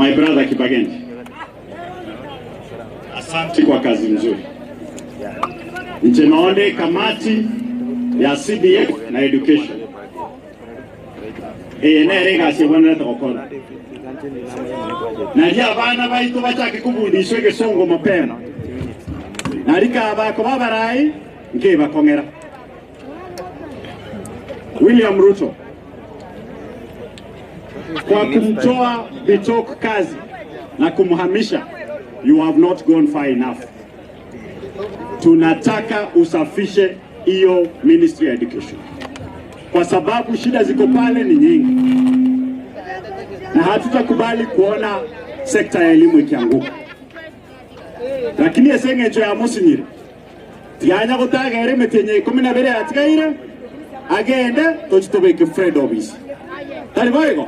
My brother Kibagenji, asante kwa kazi nzuri. Nchinaone kamati ya CDF na education nerega sibona tokona nali abana baitu bachake kubundishwe gesongo mapema nalika abako babarai nke bakongera. William Ruto kwa kumtoa Bitok kazi na kumhamisha, you have not gone far enough. Tunataka usafishe hiyo Ministry of Education kwa sababu shida ziko pale ni nyingi, na hatutakubali kuona sekta ya elimu ikianguka. Lakini esengejo ya musinyire tianya gutagere metenye 12 atikaire agende tochitobeke Fred Obisi tali boyego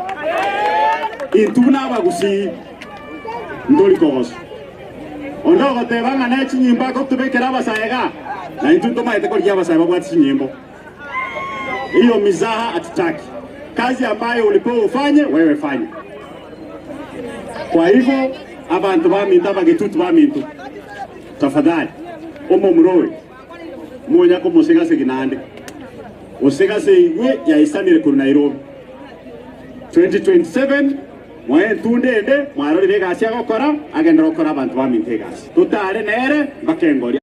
intuna bagusi ndoli kogoso ondogo tebanga na chinyimba ko tubekera basayega na intuto maite ko ryabasaya babwati chinyimbo. Hiyo mizaha hatutaki. Kazi ambayo ulipewa ufanye wewe fanya. Kwa hivyo abantu baminta bagetutu bamintu tafadhali omo murowe monya ko musega seginande osegase iwe ya isanire ku Nairobi 2027 mwe tundende mwarori begasi agokora agenda gukora abantu baminte gasi tutare nere bakengori.